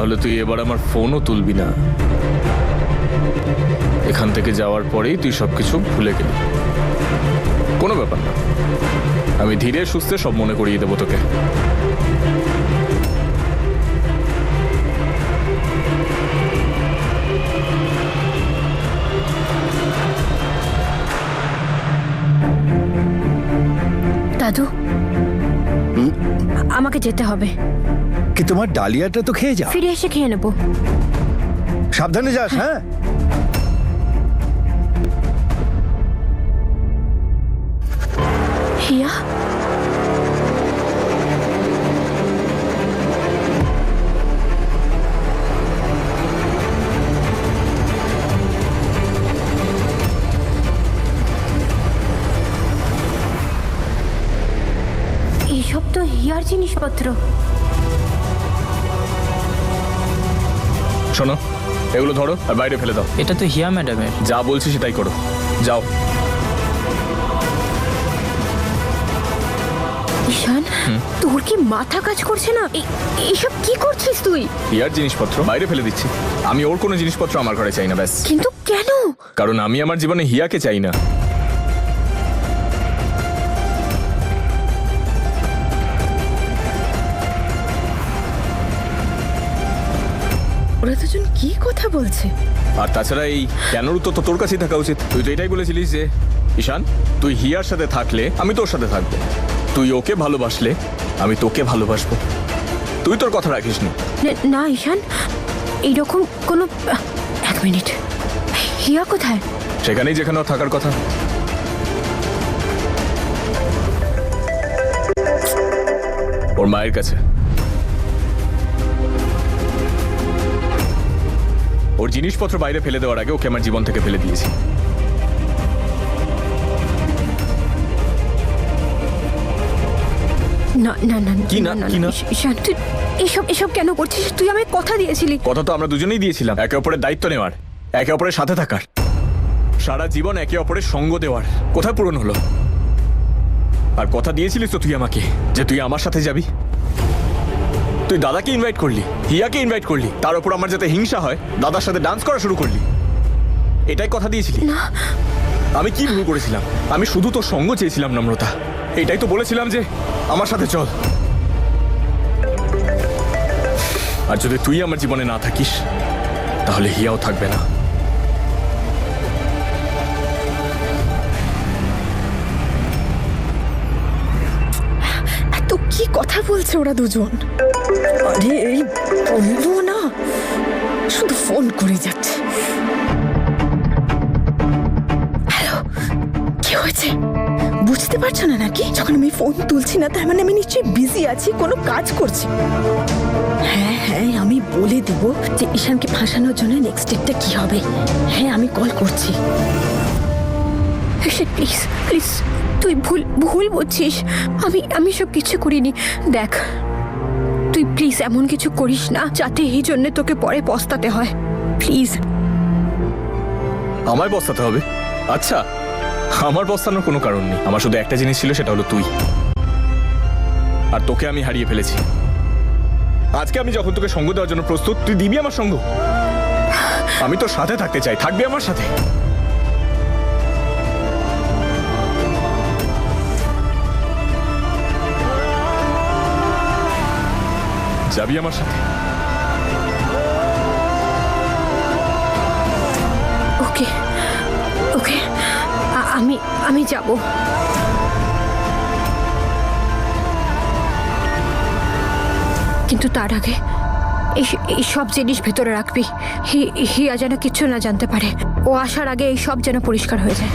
তাহলে তুই এবার আমার ফোনও তুলবি না। এখান থেকে যাওয়ার পরেই তুই সবকিছু ভুলে গেলি। কোনো ব্যাপার না, আমি ধীরে সুস্থে সব মনে করিয়ে দেবো তোকে। দাদু, আমাকে যেতে হবে। কি তোমার ডালিয়াটা তো খেয়ে যা। ফিরে এসে খেয়ে নেবো। সাবধানে যাস। হ্যাঁ, হিয়া, এইসব তো হিয়ার জিনিসপত্র। শোনো, এগুলো ধরো আর বাইরে ফেলে দাও। এটা তো হিয়া ম্যাডামের। যা বলছি সেটাই করো, যাও। ঈশান, তোর কি মাথা কাজ করছে না? এইসব কি করছিস তুই? হিয়ার জিনিসপত্র বাইরে ফেলে দিচ্ছি। আমি ওর কোনো জিনিসপত্র আমার ঘরে চাই না, ব্যাস। কিন্তু কেন? কারণ আমি আমার জীবনে হিয়াকে চাই না। ওরা দুজন কি কথা বলছে? আর তাছাড়া এই কেনর উত্তর তো তোর কাছেই থাকা উচিত। তুই তো এটাই বলেছিলিস যে ঈশান, তুই হিয়ার সাথে থাকলে আমি তোর সাথে থাকবো, তুই ওকে ভালোবাসলে আমি তোকে ভালোবাসবো। তুই তোর কথা রাখিসনি। না ঈশান, এইরকম কোনো... এক মিনিট, হিয়া কোথায়? সেখানেই যেখানে ওর থাকার কথা। ওর মায়ের কাছে। ওর জিনিসপত্র বাইরে ফেলে দেওয়ার আগে ওকে আমার জীবন থেকে ফেলে দিয়েছি। না না না কি না, কি না? ঈশান, তুই এসব কেন করছিস? তুই আমায় কথা দিয়েছিলি। কথা তো আমরা দুজনেই দিয়েছিলাম, একে অপরের দায়িত্ব নেওয়ার, একে অপরের সাথে থাকার, সারা জীবন একে অপরের সঙ্গ দেওয়ার। কোথায় পূরণ হলো? আর কথা দিয়েছিলিস তো তুই আমাকে যে তুই আমার সাথে যাবি। তুই দাদাকে ইনভাইট করলি, হিয়াকে ইনভাইট করলি, তার উপর আমার যাতে হিংসা হয় দাদার সাথে ডান্স করা শুরু করলি। এটাই কথা দিয়েছিলি। আমি কি ভুল করেছিলাম? আমি শুধু তোর সঙ্গ চেয়েছিলাম, নম্রতা। এটাই তো বলেছিলাম যে আমার সাথে চল। আর যদি তুই আমার জীবনে না থাকিস তাহলে হিয়াও থাকবে না। এত কি কথা বলছে ওরা দুজন? আরে এই বলবো না, শুধু ফোন করে যাচ্ছে। হ্যালো, কি হয়েছে? বুঝতে পারছো না নাকি? যখন আমি ফোন তুলছি না তার মানে আমি নিশ্চয়ই বিজি আছি, কোনো কাজ করছি। হ্যাঁ হ্যাঁ, আমি বলে দেব যে ঈশানকে ফাঁসানোর জন্য নেক্সট স্টেপটা কি হবে। হ্যাঁ, আমি কল করছি। প্লিজ প্লিজ, তুই ভুল বুঝছিস। আমি সব কিছু করিনি। দেখ, তুই প্লিজ এমন কিছু করিস না যাতে এই জন্য তোকে পরে পস্তাতে হয়। প্লিজ। আমায় বস্তাতে হবে? আচ্ছা, আমার বস্তানোর কোনো কারণ নেই। আমার শুধু একটা জিনিস ছিল, সেটা হলো তুই। আর তোকে আমি হারিয়ে ফেলেছি। আজকে আমি যখন তোকে সঙ্গ দেওয়ার জন্য প্রস্তুত, তুই দিবি আমার সঙ্গ? আমি তোর সাথে থাকতে চাই, থাকবি আমার সাথে? যাবি আমার সাথে? ওকে ওকে, আমি যাব। কিন্তু তার আগে এই সব জিনিস ভেতরে রাখবি। হিয়া যেন কিচ্ছু না জানতে পারে। ও আসার আগে এই সব যেন পরিষ্কার হয়ে যায়।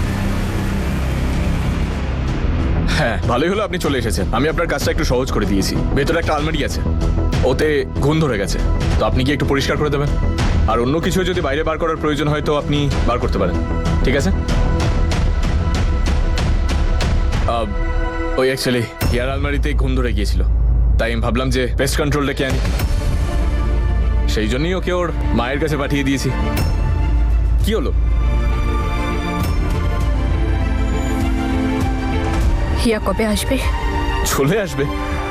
হ্যাঁ, ভালোই হলো আপনি চলে এসেছেন। আমি আপনার কাজটা একটু সহজ করে দিয়েছি। ভেতরে একটা আলমারি আছে, ওতে ঘুণ ধরে গেছে, তো আপনি কি একটু পরিষ্কার করে দেবেন? আর অন্য কিছু যদি বাইরে বার করার প্রয়োজন হয় তো আপনি বার করতে পারেন, ঠিক আছে? ওই অ্যাকচুয়ালি হিয়ার আলমারিতেই ঘুণ ধরে গিয়েছিল, তাই আমি ভাবলাম যে পেস্ট কন্ট্রোল ডেকে আনি। সেই জন্যই ওকে ওর মায়ের কাছে পাঠিয়ে দিয়েছি। কি হলো? হিয়া কবে আসবে? চলে আসবে,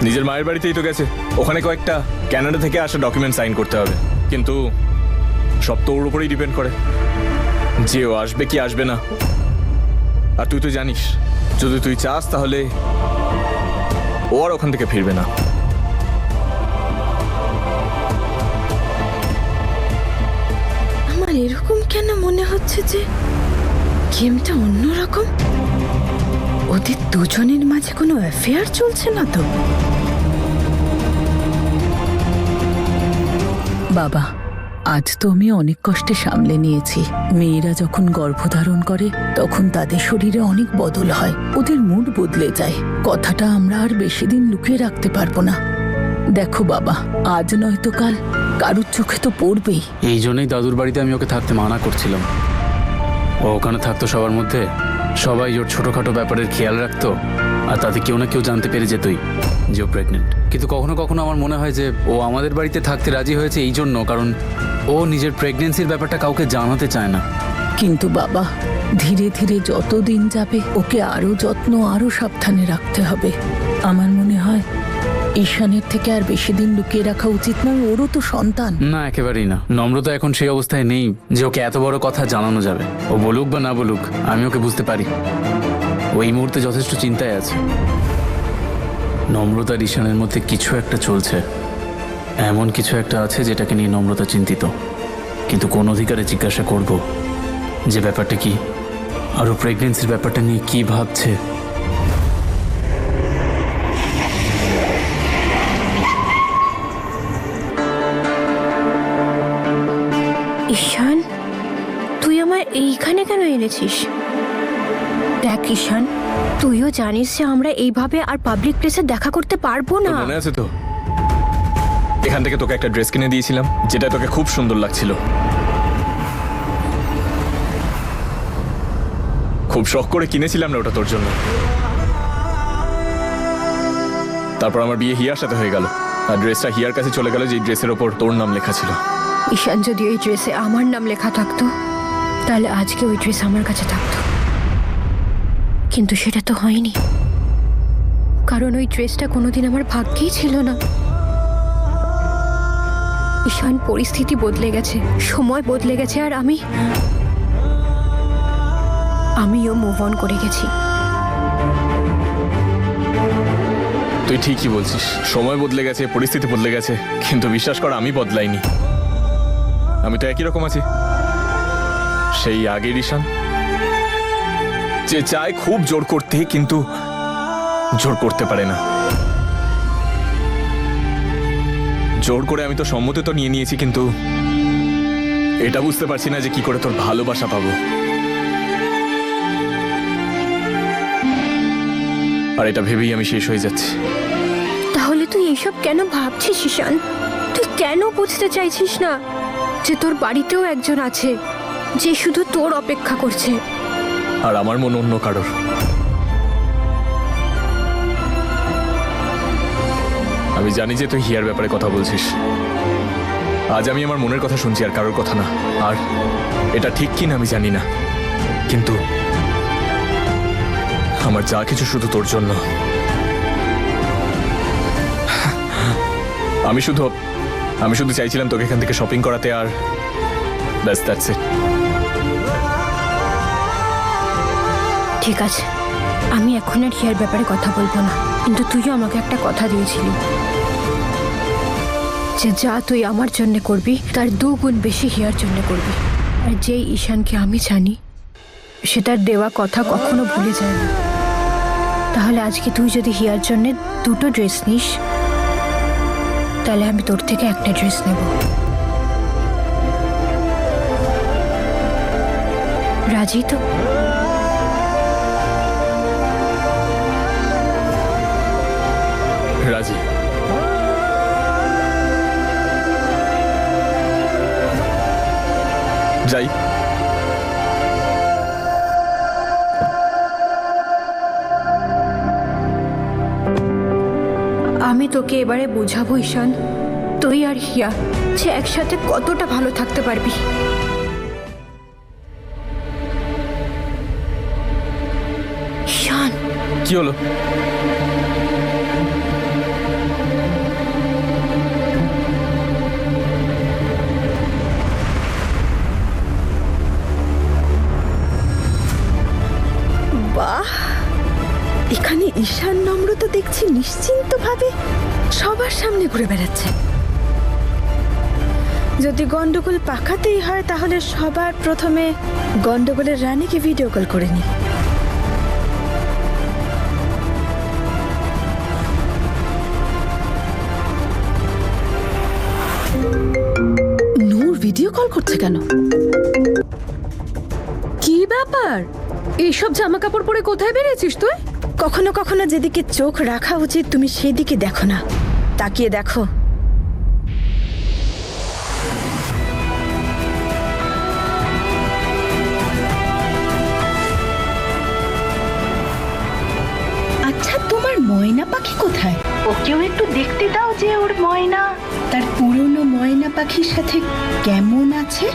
নিজের মায়ের বাড়িতেই তো গেছে। ওখানে কয়েকটা কানাডা থেকে আসা ডকুমেন্ট সাইন করতে হবে, কিন্তু সব তো ওর উপরেই ডিপেন্ড করে যে ও আসবে কি আসবে না। আর তুই তো জানিস, যদি তুই চাস তাহলে ও আর ওখান থেকে ফিরবে না। আমার এরকম কেন মনে হচ্ছে যে গেমটা অন্যরকম? ওদের দুজনের মাঝে কোনো অ্যাফেয়ার চলছে না তো? বাবা, আজ তো আমি অনেক কষ্টে সামলে নিয়েছি। মেয়েরা যখন গর্ভধারণ করে তখন তাদের শরীরে অনেক বদল হয়, ওদের মুড বদলে যায়। কথাটা আমরা আর বেশি দিন লুকিয়ে রাখতে পারবো না। দেখো বাবা, আজ নয়তো কাল কারুর চোখে তো পড়বেই। এই জন্যই দাদুর বাড়িতে আমি ওকে থাকতে মানা করছিলাম। ও ওখানে থাকতো সবার মধ্যে, সবাই ওর ছোটখাটো ব্যাপারের খেয়াল রাখতো, আর তাতে কেউ না কেউ জানতে পেরে যেতই যে ও প্রেগনেন্ট। কিন্তু কখনো কখনো আমার মনে হয় যে ও আমাদের বাড়িতে থাকতে রাজি হয়েছে এই জন্য, কারণ ও নিজের প্রেগনেন্সির ব্যাপারটা কাউকে জানাতে চায় না। কিন্তু বাবা, ধীরে ধীরে যত দিন যাবে ওকে আরো যত্ন, আরো সাবধানে রাখতে হবে। আমার মনে হয় ঈশানের থেকে আর বেশি দিন লুকিয়ে রাখা উচিত নয়, ওরও তো সন্তান। না, একেবারেই না। নম্রতা এখন সেই অবস্থায় নেই যে ওকে এত বড় কথা জানানো যাবে। ও বলুক বা না বলুক, আমি ওকে বুঝতে পারি। ও এই মুহূর্তে যথেষ্ট চিন্তায় আছে। নম্রতা আর ঈশানের মধ্যে কিছু একটা চলছে, এমন কিছু একটা আছে যেটাকে নিয়ে নম্রতা চিন্তিত। কিন্তু কোন অধিকারে জিজ্ঞাসা করব যে ব্যাপারটা কি, আর ও প্রেগনেন্সির ব্যাপারটা নিয়ে কি ভাবছে। ঈশান, তুই আমার এইখানে কেন এনেছিস? দেখ ঈশান, তুইও জানিস যে আমরা এইভাবে আর পাবলিক প্লেসে দেখা করতে পারবো তোর না। মনে আছে তো, এখান থেকে তোকে একটা ড্রেস কিনে দিয়েছিলাম যেটা তোকে খুব সুন্দর লাগছিল। খুব শখ করে কিনেছিলাম না ওটা তোর জন্য। তারপর আমার বিয়ে হিয়ার সাথে হয়ে গেল, আর ড্রেসটা হিয়ার কাছে চলে গেল যে ড্রেসের ওপর তোর নাম লেখা ছিল। ঈশান, যদি ওই ড্রেসে আমার নাম লেখা থাকতো তাহলে আজকে ওই ড্রেস আমার কাছে থাকতো, কিন্তু সেটা তো হয়নি, কারণ ওই ড্রেসটা কোনোদিন আমার ভাগ্যেই ছিল না। ঈশান, পরিস্থিতি বদলে গেছে, সময় বদলে গেছে, আর আমিও মুভ অন করে গেছি। তুই ঠিকই বলছিস, সময় বদলে গেছে, পরিস্থিতি বদলে গেছে, কিন্তু বিশ্বাস কর আমি বদলাইনি। আমি তো একই রকম আছি, সেই আগের ঈশান যে চায় খুব জোর করতে, কিন্তু জোর করতে পারে না। জোর করে আমি তো সম্মতি তো নিয়ে নিয়েছি, কিন্তু এটা বুঝতে পারছি না যে কি করে তোর ভালোবাসা পাবো। আর এটা ভেবেই আমি শেষ হয়ে যাচ্ছি। তাহলে তুই এইসব কেন ভাবছিস ঈশান? তুই কেন বুঝতে চাইছিস না যে তোর বাড়িতেও একজন আছে যে শুধু তোর অপেক্ষা করছে? আর আমার মন অন্য কারোর। আমি জানি যে তুই হিয়ার ব্যাপারে কথা বলছিস। আজ আমি আমার মনের কথা শুনছি আর কারোর কথা না। আর এটা ঠিক কি না আমি জানি না, কিন্তু আমার যা কিছু শুধু তোর জন্য। আমি শুধু চাইছিলাম তোকে এখান থেকে শপিং করাতে, আর ব্যাস, দ্যাটস ইট। ঠিক আছে, আমি এখন আর হিয়ার ব্যাপারে কথা বলবো না, কিন্তু তুইও আমাকে একটা কথা দিয়েছিলি যে যা তুই আমার জন্য করবি তার 2 গুণ বেশি হিয়ার জন্য করবি। আর যেই ঈশানকে আমি জানি সে তার দেওয়া কথা কখনো ভুলে যায় না। তাহলে আজকে তুই যদি হিয়ার জন্য 2টো ড্রেস নিস, তাহলে আমি তোর থেকে একটা ড্রেস নেব। রাজি তো? রাজি। যাই। আমি তোকে এবারে বোঝাবো ঈশান, তুই আর হিয়া যে একসাথে কতটা ভালো থাকতে পারবি। ঈশান, কি হলো? ঈশান নম্র তো দেখছি নিশ্চিন্ত ভাবে সবার সামনে ঘুরে বেড়াচ্ছে। যদি গন্ডগোল পাকাতেই হয় তাহলে সবার প্রথমে গন্ডগোলের রানীকে ভিডিও কল করে নি। নূর ভিডিও কল করছে কেন? কি ব্যাপার? এইসব জামা কাপড় পরে কোথায় বেরিয়েছিস তুই? কখনো কখনো যেদিকে চোখ রাখা উচিত তুমি সেদিকে দেখো না, তাকিয়ে দেখো। আচ্ছা, তোমার ময়না পাখি কোথায়? ওকেও একটু দেখতে দাও যে ওর ময়না তার পুরনো ময়না পাখির সাথে কেমন আছে।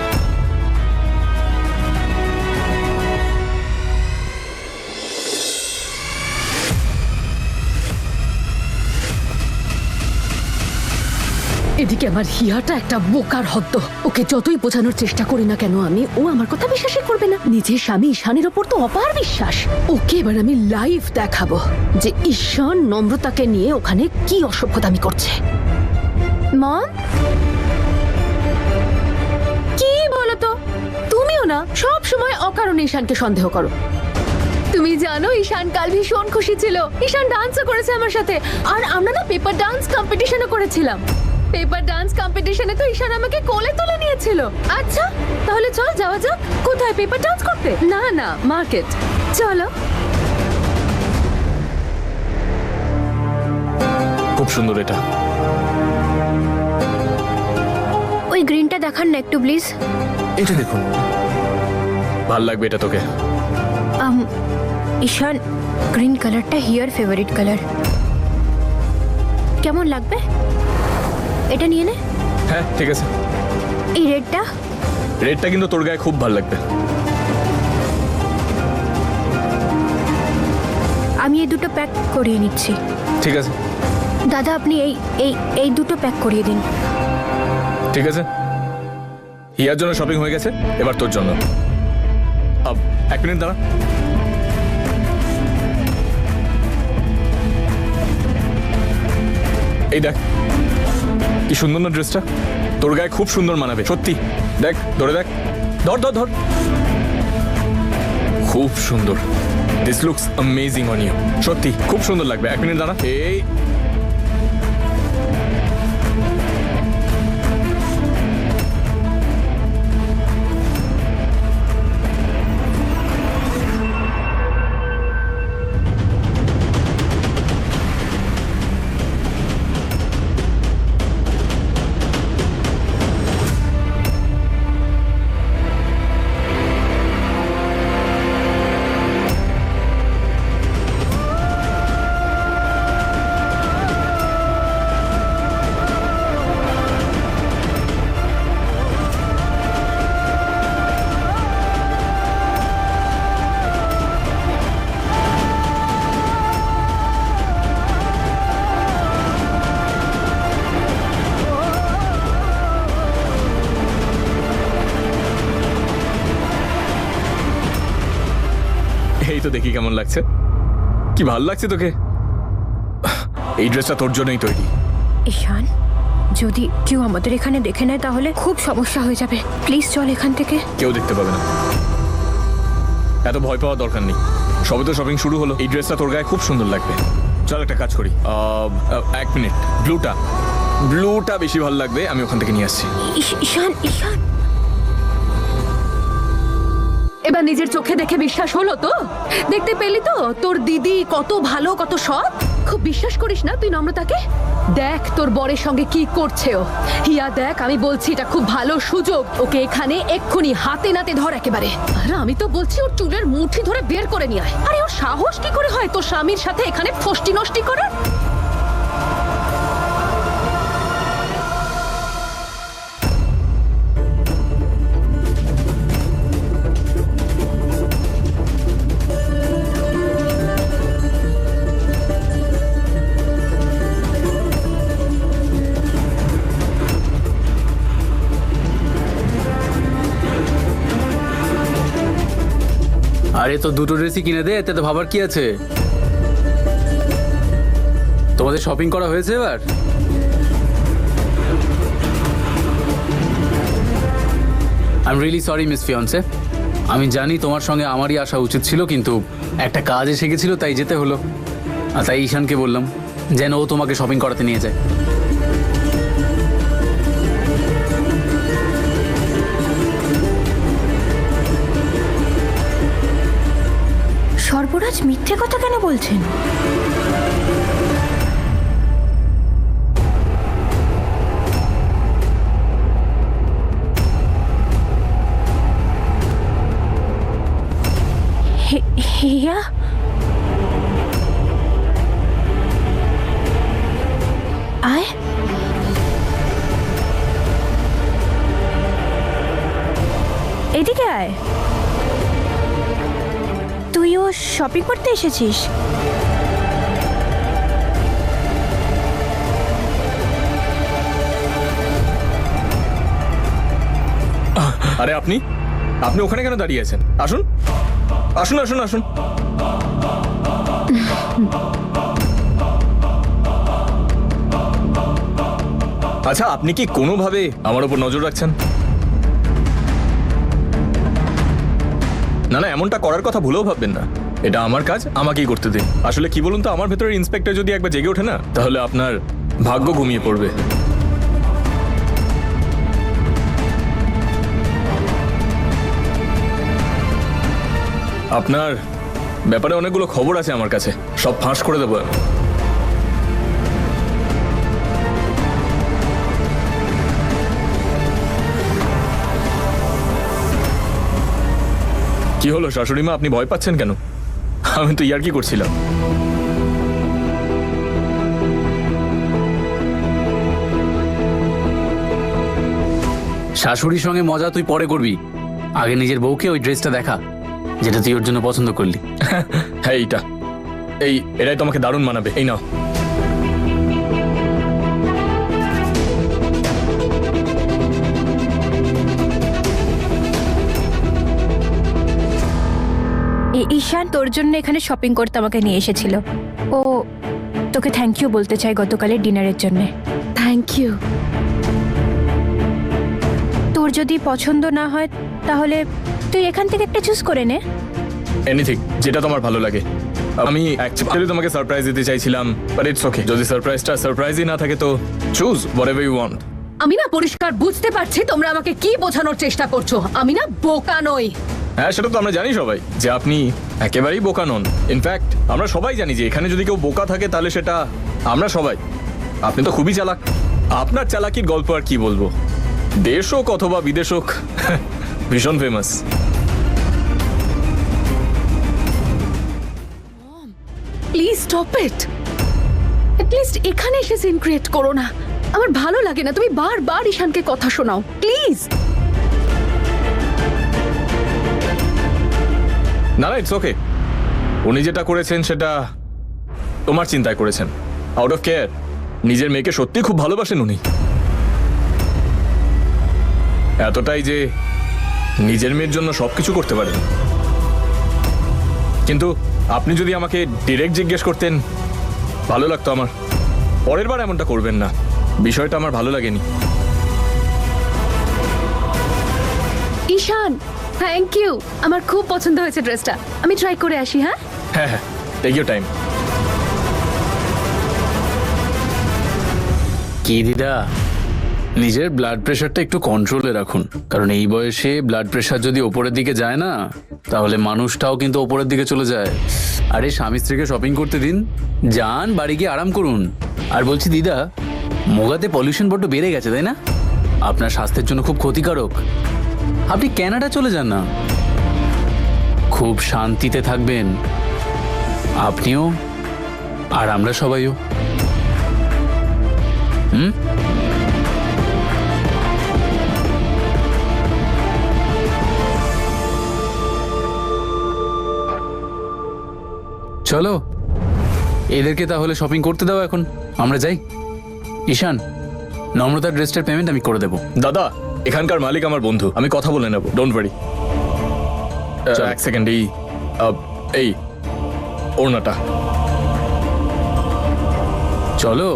এদিকে আমার হিয়াটা একটা বোকার হদ্দ। ওকে যতই বোঝানোর চেষ্টা করি না কেন আমি, ও আমার কথা বিশ্বাসই করবে না। নিজের স্বামী ঈশানের ওপর তো অপার বিশ্বাস। ওকে এবার আমি লাইভ দেখাবো যে ঈশান নম্রতাকে নিয়ে ওখানে কি অসভ্যতামি করছে। মম, কি বলো তো? তুমিও না সব সময় অকারণে ঈশানকে সন্দেহ করো। তুমি জানো ঈশান কাল ভীষণ খুশি ছিল। ঈশান ডান্সও করেছে আমার সাথে, আর আমরা না পেপার ডান্স কম্পিটিশনও করেছিলাম। পেপার ডান্স কম্পিটিশনে তো ঈশান আমাকে কোলে তুলে নিয়েছিল। আচ্ছা তাহলে চল যাওয়া যাক। কোথায়? পেপার ডান্স করতে? না না, মার্কেট। চলো। খুব সুন্দর এটা। ওই গ্রিনটা দেখান না একটু প্লিজ। এটা দেখুন, ভাল লাগবে এটা তোকে। ঈশান, গ্রিন কালারটা হিয়ার ফেভারিট কালার। কেমন লাগবে? এটা নিয়ে নে। হ্যাঁ ঠিক আছে। এই রেডটা? রেডটা কিন্তু তোর গায়ে খুব ভাল লাগবে। আমি এই দুটো প্যাক করিয়ে নিচ্ছি। ঠিক আছে। দাদা আপনি এই এই এই দুটো প্যাক করিয়ে দিন। ঠিক আছে, হিয়ার জন্য শপিং হয়ে গেছে, এবার তোর জন্য। এক মিনিট দাঁড়া। এই দেখ কি সুন্দর না ড্রেসটা, তোর গায়ে খুব সুন্দর মানাবে সত্যি। দেখ, ধরে দেখ, ধর ধর ধর, খুব সুন্দর। This looks amazing on you, সত্যি খুব সুন্দর লাগবে। এক মিনিট দাঁড়া। এই এই তো দেখি কেমন লাগছে। কি ভালো লাগছে তোকে? এই ড্রেসটা তোর জন্যই তৈরি। ঈশান, যদি কেউ আমাদের এখানে দেখে নেয় তাহলে খুব সমস্যা হয়ে যাবে। প্লিজ চল এখান থেকে। কেউ দেখতে পাবে না, এত ভয় পাওয়ার দরকার নেই। সবে তো শপিং শুরু হলো। এই ড্রেসটা তোর গায়ে খুব সুন্দর লাগবে। চল একটা কাজ করি, এক মিনিট, ব্লুটা বেশি ভালো লাগবে, আমি ওখান থেকে নিয়ে আসছি। ঈশান, ঈশান, এবার নিজের চোখে দেখে বিশ্বাস হলো তো? দেখতে পেলি তো তোর দিদি কত ভালো, কত সৎ। খুব বিশ্বাস করিস না তুই নম্রতাকে? দেখ তোর বরের সঙ্গে কি করছে ও। হিয়া দেখ, আমি বলছি এটা খুব ভালো সুযোগ। ওকে এখানে এক্ষুনি হাতে নাতে ধর একেবারে। আর আমি তো বলছি ওর চুলের মুঠি ধরে বের করে নিয়ে আয়। আরে ওর সাহস কি করে হয় তোর স্বামীর সাথে এখানে ফষ্টি নষ্টি করার? আরে তো দুটো ড্রেসই কিনে দে, এতে তো ভাবার কি আছে? তোমাদের শপিং করা হয়েছে এবার? I am really sorry miss fiancee. আমি জানি তোমার সঙ্গে আমারই আসা উচিত ছিল, কিন্তু একটা কাজ এসে গেছিল তাই যেতে হলো। আর তাই ঈশানকে বললাম যেন ও তোমাকে শপিং করাতে নিয়ে যায়। সর্বরাজ মিথ্যে কথা কেন বলছেন? হিয়া, আয়। এদিকে আয়। তুইও শপিং করতে এসেছিস? আরে আপনি আপনি ওখানে কেন দাঁড়িয়ে আছেন? আসুন আসুন আসুন আসুন। আচ্ছা, আপনি কি কোনোভাবে আমার উপর নজর রাখছেন? না না, এমনটা করার কথা ভুলেও ভাববেন না। এটা আমার কাজ, আমাকেই করতে দিন। আসলে কি বলুন তো, আমার ভেতরের ইন্সপেক্টর যদি একবার জেগে ওঠে না, তাহলে আপনার ভাগ্য ঘুমিয়ে পড়বে। আপনার ব্যাপারে অনেকগুলো খবর আছে আমার কাছে, সব ফাঁস করে দেবো আমি। কি হলো শাশুড়ি মা, আপনি ভয় পাচ্ছেন কেন? আমি তো ইয়ার্কি করছিলাম। শাশুড়ির সঙ্গে মজা তুই পরে করবি, আগে নিজের বউকে ওই ড্রেসটা দেখা যেটা তুই ওর জন্য পছন্দ করলি। হ্যাঁ, এটাই তোমাকে দারুণ মানাবে। এই নাও। ঈশান তোর জন্য এখানে শপিং করতে আমাকে নিয়ে এসেছিল। ও তোকে থ্যাংক ইউ বলতে চাই গতকালের ডিনারের জন্য। Thank you. তোর যদি পছন্দ না হয় তাহলে তুই এখান থেকে একটা চুজ করে নে। এনিথিং, যেটা তোমার ভালো লাগে। আমি অ্যাকচুয়ালি তোমাকে সারপ্রাইজ দিতে চাইছিলাম, বাট ইটস ওকে। যদি সারপ্রাইজটা সারপ্রাইজই না থাকে তো চুজ হোয়াটএভার ইউ ওয়ান্ট। আমি না পরিষ্কার বুঝতে পারছি তোমরা আমাকে কি বোঝানোর চেষ্টা করছো। আমি না বোকা নই। হ্যাঁ, সেটা তো আমরা জানি সবাই যে আপনি একেবারেই বোকা নন। ইনফ্যাক্ট আমরা সবাই জানি যে এখানে যদি কেউ বোকা থাকে তাহলে সেটা আমরা সবাই। আপনি তো খুবই চালাক। আপনার চালাকির গল্প আর কি বলবো, দেশ হোক অথবা বিদেশ হোক, ভীষণ famous. Please stop it. At least এখানে এসে সিন ক্রিয়েট করো না। আমার ভালো লাগে না তুমি বারবার ঈশানকে কথা শোনাও। প্লিজ। না না, ইটস ওকে। উনি যেটা করেছেন সেটা তোমার চিন্তায় করেছেন, আউট অফ কেয়ার। নিজের মেয়েকে সত্যি খুব ভালোবাসেন উনি, এতটাই যে নিজের মেয়ের জন্য সবকিছু করতে পারেন। কিন্তু আপনি যদি আমাকে ডিরেক্ট জিজ্ঞেস করতেন ভালো লাগতো আমার। পরের বার এমনটা করবেন না, বিষয়টা আমার ভালো লাগেনি। ঈশান, থ্যাংক ইউ। আমার খুব পছন্দ হয়েছে ড্রেসটা। আমি ট্রাই করে আসি। হ্যাঁ হ্যাঁ হ্যাঁ, টেক ইউর টাইম। কি দিদা, নিজের ব্লাড প্রেশারটা একটু কন্ট্রোলে রাখুন, কারণ এই বয়সে ব্লাড প্রেশার যদি ওপরের দিকে যায় না, তাহলে মানুষটাও কিন্তু ওপরের দিকে চলে যায়। আরে স্বামী স্ত্রীকে শপিং করতে দিন, যান বাড়ি গিয়ে আরাম করুন। আর বলছি দিদা, মোগাতে পলিউশন বড্ড বেড়ে গেছে তাই না? আপনার স্বাস্থ্যের জন্য খুব ক্ষতিকারক। আপনি ক্যানাডা চলে যান না, খুব শান্তিতে থাকবেন আপনিও আর আমরা সবাইও। চলো এদেরকে তাহলে শপিং করতে দাও, এখন আমরা যাই। ঈশান, নম্রতার ড্রেসটার পেমেন্ট আমি করে দেবো। দাদা, এখানকার মালিক আমার বন্ধু, আমি কথা বলে নেব, ডোন্ট ওয়ারি। এক সেকেন্ড, এই ওড়নাটা। চলো।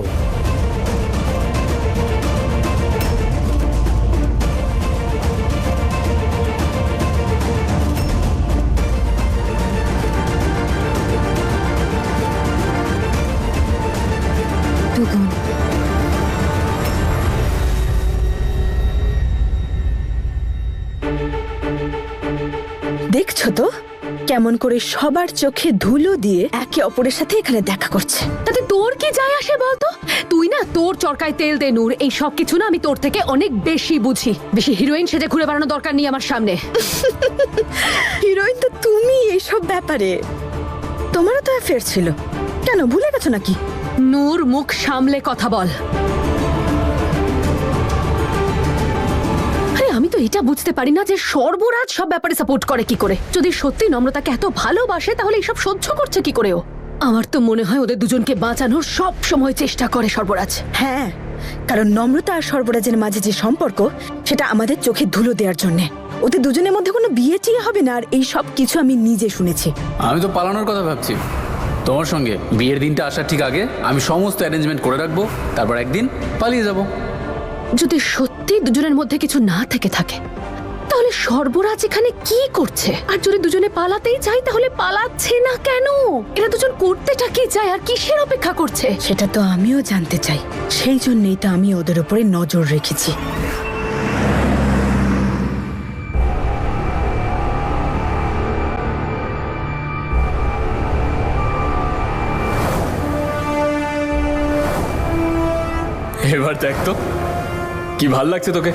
দুগুণ। দেখছো তো কেমন করে সবার চোখে ধুলো দিয়ে একে অপরের সাথে এখানে দেখা করছে। তাতে তোর কি যায় আসে বলতো? তুই না তোর চরকায় তেল দে নূর, এই সব কিছু না আমি তোর থেকে অনেক বেশি বুঝি। বেশি হিরোইন সেজে ঘুরে বেড়ানো দরকার নেই আমার সামনে। হিরোইন তো তুমি এইসব ব্যাপারে। তোমারও তো অ্যাফেয়ার ছিল, কেন ভুলে গেছো নাকি? নূর মুখ সামলে কথা বল। আরে আমি তো এটা বুঝতে পারি না যে সর্বরাজ সব ব্যাপারে সাপোর্ট করে কি করে। যদি সত্যি নম্রতাকে এত ভালোবাসে তাহলে এইসব সহ্য করছে কি করে ও? আমার তো মনে হয় ওদের দুজনকে বাঁচানোর সব সময় চেষ্টা করে সর্বরাজ। হ্যাঁ, কারণ নম্রতা আর সর্বরাজের মাঝে যে সম্পর্ক সেটা আমাদের চোখে ধুলো দেওয়ার জন্য। ওদের দুজনের মধ্যে কোনো বিয়ে টিয়ে হবে না, আর এই সব কিছু আমি নিজে শুনেছি। আমি তো পালানোর কথা ভাবছি তোমার সঙ্গে। বিয়ের দিনটা আসার ঠিক আগে আমি সমস্ত অ্যারেঞ্জমেন্ট করে রাখবো, তারপর একদিন পালিয়ে যাব। যদি সত্যি দুজনের মধ্যে কিছু না থেকে থাকে তাহলে সর্বরাজ এখানে কি করছে? আর যদি দুজনে পালাতেই চাই তাহলে পালাচ্ছে না কেন? এরা দুজন করতেটা কি চায় আর কিসের অপেক্ষা করছে? সেটা তো আমিও জানতে চাই, সেই জন্যই তো আমি ওদের উপরে নজর রেখেছি। এবার দেখ তো কি ভাল লাগছে তোকে।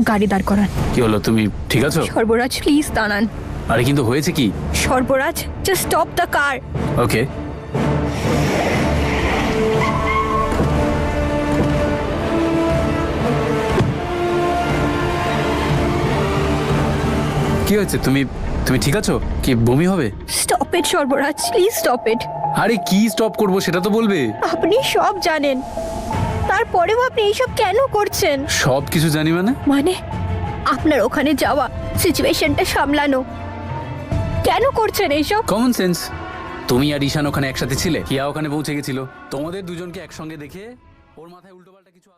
গাড়ি দাঁড় করান। কি হলো, তুমি ঠিক আছো? সর্বরাজ প্লিজ দাঁড়ান। আরে কিন্তু হয়েছে কি? Sarbaraj just stop the car. Okay. কি হয়েছে? তুমি তুমি ঠিক আছো? কি বমি হবে? Stop it Sarbaraj, please stop it. আরে কি স্টপ করব সেটা তো বলবে। আপনি সব জানেন, তারপরেও আপনি এইসব কেন করছেন? সব কিছু জানি মানে? মানে আপনার ওখানে যাওয়া, সিচুয়েশনটা সামলানো, কেন করছেন এইসব? Common sense. তুমি আর ঈশান ওখানে একসাথে ছিলে, হিয়া ওখানে পৌঁছে গেছিল, তোমাদের দুজনকে একসঙ্গে দেখে ওর মাথায় উল্টোপাল্টা কিছু